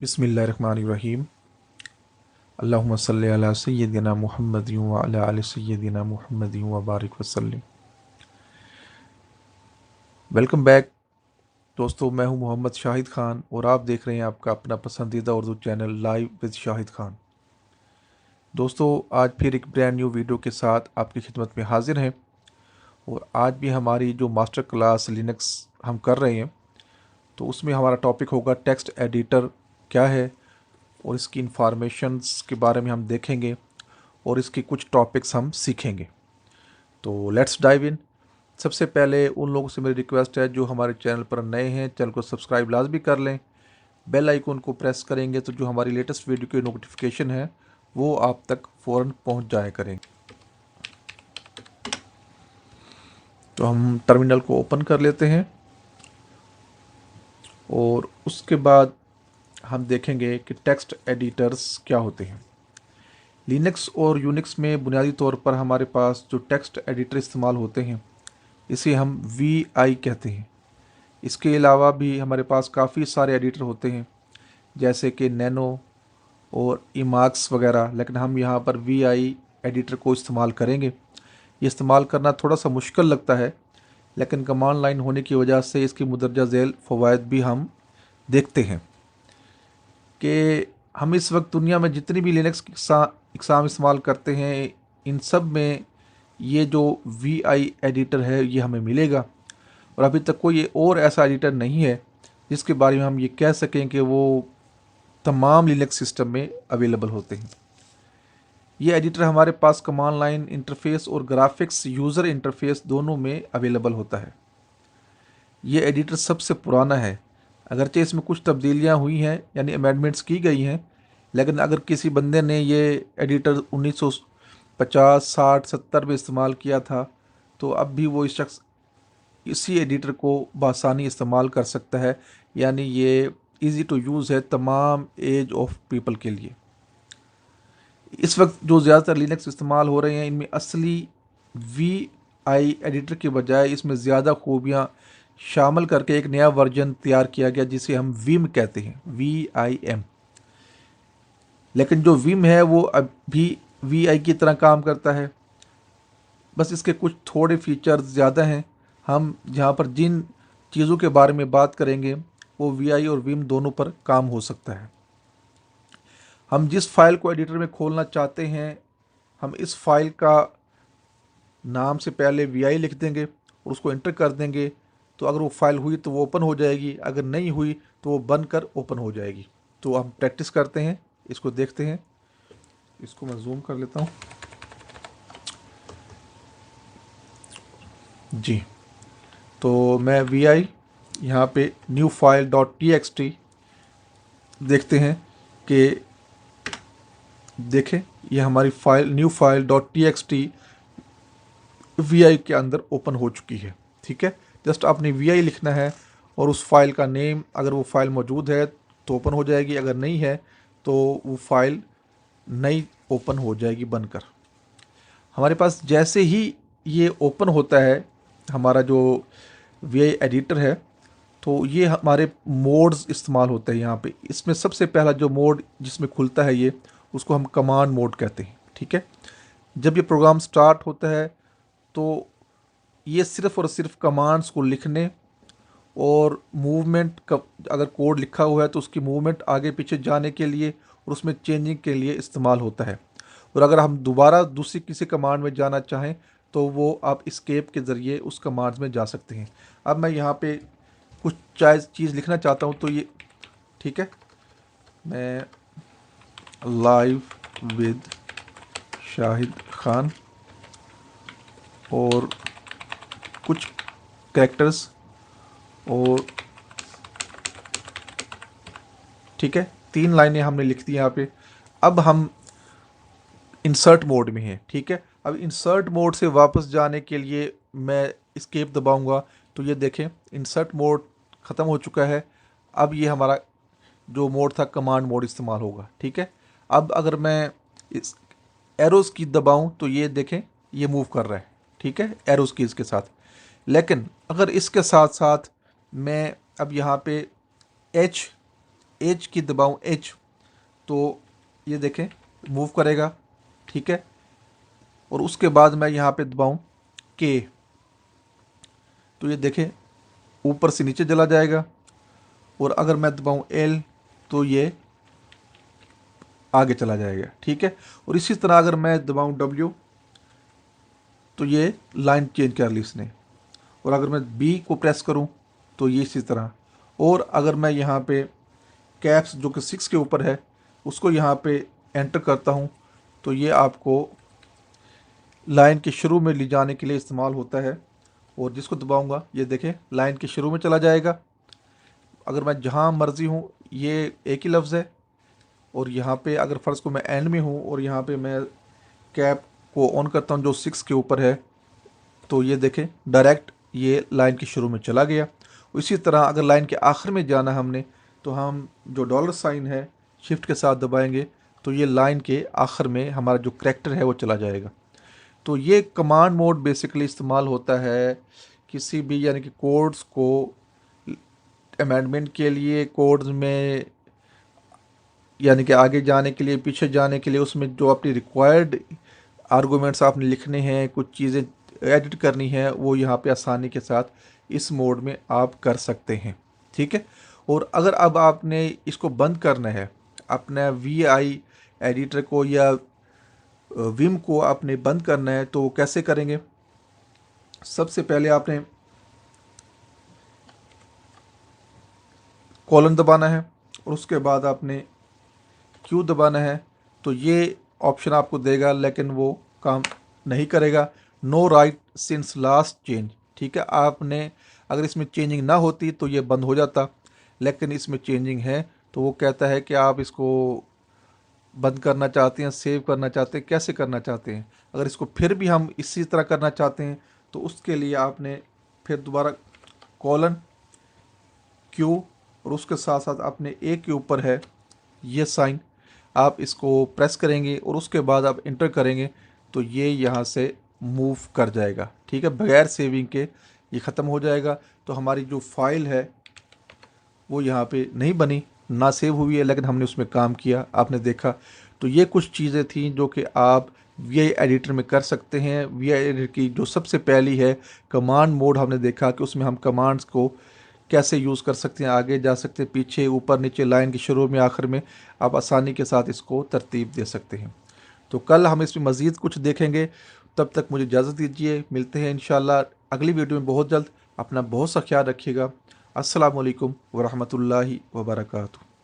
बिस्मिल्लाहिर्रहमानिर्रहीम। अल्लाहुम्मा सल्लि अला सय्यिदिना मुहम्मदिन व अला आलि सय्यिदिना मुहम्मदिन व बारिक वसल्लिम। वेलकम बैक दोस्तों, मैं हूं मोहम्मद शाहिद खान और आप देख रहे हैं आपका अपना पसंदीदा Urdu channel live with Shahid Khan. दोस्तों, आज फिर एक ब्रांड न्यू वीडियो के साथ आपकी खिदमत में हाजिर हैं और आज भी हमारी जो मास्टर क्लास लिनक्स हम कर रहे हैं तो उसमें हमारा टॉपिक होगा टेक्स्ट एडिटर क्या है और इसकी इंफॉर्मेशंस के बारे में हम देखेंगे और इसके कुछ टॉपिक्स हम सीखेंगे। तो लेट्स डाइव इन। सबसे पहले उन लोगों से मेरी रिक्वेस्ट है जो हमारे चैनल पर नए हैं, चैनल को सब्सक्राइब लाजमी कर लें। बेल आइकन को प्रेस करेंगे तो जो हमारी लेटेस्ट वीडियो की नोटिफिकेशन है वो आप तक फ़ौरन पहुंच जाया करेंगे। तो हम टर्मिनल को ओपन कर लेते हैं और उसके बाद हम देखेंगे कि टेक्स्ट एडिटर्स क्या होते हैं। लिनक्स और यूनिक्स में बुनियादी तौर पर हमारे पास जो टेक्स्ट एडिटर इस्तेमाल होते हैं इसे हम VI कहते हैं। इसके अलावा भी हमारे पास काफ़ी सारे एडिटर होते हैं जैसे कि नैनो और इमाक्स वगैरह, लेकिन हम यहाँ पर VI एडिटर को इस्तेमाल करेंगे। ये इस्तेमाल करना थोड़ा सा मुश्किल लगता है, लेकिन कमांड लाइन होने की वजह से इसकी मुदर्जा झेल फ़वाइद भी हम देखते हैं कि हम इस वक्त दुनिया में जितनी भी लिनक्स एग्ज़ाम इस्तेमाल करते हैं इन सब में ये जो VI एडिटर है ये हमें मिलेगा और अभी तक कोई और ऐसा एडिटर नहीं है जिसके बारे में हम ये कह सकें कि वो तमाम लिनक्स सिस्टम में अवेलेबल होते हैं। ये एडिटर हमारे पास कमांड लाइन इंटरफेस और ग्राफिक्स यूज़र इंटरफेस दोनों में अवेलेबल होता है। ये एडिटर सबसे पुराना है, अगरचे इसमें कुछ तब्दीलियां हुई हैं यानी अमेंडमेंट्स की गई हैं, लेकिन अगर किसी बंदे ने ये एडिटर 1950, 60, 70 में इस्तेमाल किया था तो अब भी वो इस शख्स इसी एडिटर को बआसानी इस्तेमाल कर सकता है, यानी ये इजी टू यूज़ है तमाम एज ऑफ पीपल के लिए। इस वक्त जो ज़्यादातर लिनक्स इस्तेमाल हो रहे हैं इनमें असली VI एडिटर के बजाय इसमें ज़्यादा खूबियाँ शामिल करके एक नया वर्जन तैयार किया गया जिसे हम विम कहते हैं, VIM। लेकिन जो विम है वो अभी VI की तरह काम करता है, बस इसके कुछ थोड़े फीचर्स ज़्यादा हैं। हम जहाँ पर जिन चीज़ों के बारे में बात करेंगे वो VI और विम दोनों पर काम हो सकता है। हम जिस फाइल को एडिटर में खोलना चाहते हैं हम इस फाइल का नाम से पहले VI लिख देंगे और उसको एंटर कर देंगे, तो अगर वो फाइल हुई तो वो ओपन हो जाएगी, अगर नहीं हुई तो वो बनकर ओपन हो जाएगी। तो हम प्रैक्टिस करते हैं, इसको देखते हैं। इसको मैं जूम कर लेता हूँ जी। तो मैं VI यहाँ पे न्यू फाइल .txt देखते हैं कि देखें ये हमारी file new file .txt VI के अंदर ओपन हो चुकी है। ठीक है, जस्ट आपने VI लिखना है और उस फाइल का नेम, अगर वो फाइल मौजूद है तो ओपन हो जाएगी, अगर नहीं है तो वो फाइल नई ओपन हो जाएगी बनकर। हमारे पास जैसे ही ये ओपन होता है हमारा जो VI एडिटर है तो ये हमारे मोड्स इस्तेमाल होते हैं यहाँ पे। इसमें सबसे पहला जो मोड जिसमें खुलता है ये, उसको हम कमांड मोड कहते हैं। ठीक है, जब ये प्रोग्राम स्टार्ट होता है तो ये सिर्फ़ और सिर्फ कमांड्स को लिखने और मूवमेंट का, अगर कोड लिखा हुआ है तो उसकी मूवमेंट आगे पीछे जाने के लिए और उसमें चेंजिंग के लिए इस्तेमाल होता है। और अगर हम दोबारा दूसरी किसी कमांड में जाना चाहें तो वो आप एस्केप के ज़रिए उस कमांड्स में जा सकते हैं। अब मैं यहाँ पे कुछ चीज़ लिखना चाहता हूँ तो ये ठीक है, मैं लाइव विद शाहिद खान और कुछ कैरेक्टर्स और ठीक है, 3 लाइनें हमने लिख दी यहाँ पे। अब हम इंसर्ट मोड में हैं। ठीक है, अब इंसर्ट मोड से वापस जाने के लिए मैं एस्केप दबाऊंगा तो ये देखें इंसर्ट मोड ख़त्म हो चुका है। अब ये हमारा जो मोड था कमांड मोड इस्तेमाल होगा। ठीक है, अब अगर मैं इस एरोज़ की दबाऊं तो ये देखें ये मूव कर रहा है, ठीक है, एरोज कीज़ के साथ। लेकिन अगर इसके साथ साथ मैं अब यहाँ पे एच एच की दबाऊँ, एच, तो ये देखें मूव करेगा, ठीक है। और उसके बाद मैं यहाँ पे दबाऊँ के, तो ये देखें ऊपर से नीचे चला जाएगा। और अगर मैं दबाऊँ एल तो ये आगे चला जाएगा, ठीक है। और इसी तरह अगर मैं दबाऊँ डब्ल्यू तो ये लाइन चेंज कर ली इसने। और अगर मैं बी को प्रेस करूं तो ये इसी तरह। और अगर मैं यहाँ पे कैप्स जो कि 6 के ऊपर है उसको यहाँ पे एंटर करता हूँ तो ये आपको लाइन के शुरू में ले जाने के लिए इस्तेमाल होता है। और जिसको दबाऊंगा ये देखें लाइन के शुरू में चला जाएगा। अगर मैं जहाँ मर्ज़ी हूँ ये एक ही लफ्ज़ है। और यहाँ पे अगर फ़र्ज़ को मैं एंड में हूँ और यहाँ पे मैं कैप को ऑन करता हूँ जो 6 के ऊपर है, तो ये देखें डायरेक्ट ये लाइन के शुरू में चला गया। इसी तरह अगर लाइन के आखिर में जाना हमने तो हम जो डॉलर साइन है शिफ्ट के साथ दबाएंगे तो ये लाइन के आखिर में हमारा जो करैक्टर है वो चला जाएगा। तो ये कमांड मोड बेसिकली इस्तेमाल होता है किसी भी यानी कि कोड्स को अमेंडमेंट के लिए, कोड्स में यानी कि आगे जाने के लिए, पीछे जाने के लिए, उसमें जो अपनी रिक्वायर्ड आर्गूमेंट्स आपने लिखने हैं, कुछ चीज़ें एडिट करनी है, वो यहाँ पे आसानी के साथ इस मोड में आप कर सकते हैं, ठीक है। और अगर अब आपने इसको बंद करना है, अपना वी आई एडिटर को या विम को आपने बंद करना है, तो वो कैसे करेंगे? सबसे पहले आपने कॉलन दबाना है और उसके बाद आपने क्यू दबाना है। तो ये ऑप्शन आपको देगा लेकिन वो काम नहीं करेगा। No right since last change, ठीक है। आपने अगर इसमें चेंजिंग ना होती तो ये बंद हो जाता, लेकिन इसमें चेंजिंग है तो वो कहता है कि आप इसको बंद करना चाहते हैं, सेव करना चाहते हैं, कैसे करना चाहते हैं। अगर इसको फिर भी हम इसी तरह करना चाहते हैं तो उसके लिए आपने फिर दोबारा कॉलन क्यू और उसके साथ साथ अपने ए के ऊपर है ये साइन, आप इसको प्रेस करेंगे और उसके बाद आप इंटर करेंगे तो ये यहाँ से मूव कर जाएगा, ठीक है। बगैर सेविंग के ये ख़त्म हो जाएगा। तो हमारी जो फाइल है वो यहाँ पे नहीं बनी, ना सेव हुई है, लेकिन हमने उसमें काम किया, आपने देखा। तो ये कुछ चीज़ें थी जो कि आप वी आई एडिटर में कर सकते हैं। वी आई एडिटर की जो सबसे पहली है कमांड मोड, हमने देखा कि उसमें हम कमांड्स को कैसे यूज़ कर सकते हैं, आगे जा सकते हैं, पीछे, ऊपर नीचे, लाइन के शुरू में, आखिर में, आप आसानी के साथ इसको तरतीब दे सकते हैं। तो कल हम इसमें मज़ीद कुछ देखेंगे। तब तक मुझे इजाज़त दीजिए, मिलते हैं इंशाल्लाह अगली वीडियो में बहुत जल्द। अपना बहुत सा ख्याल रखिएगा। अस्सलामु अलैकुम वरहमतुल्लाहि वबरकातुहू।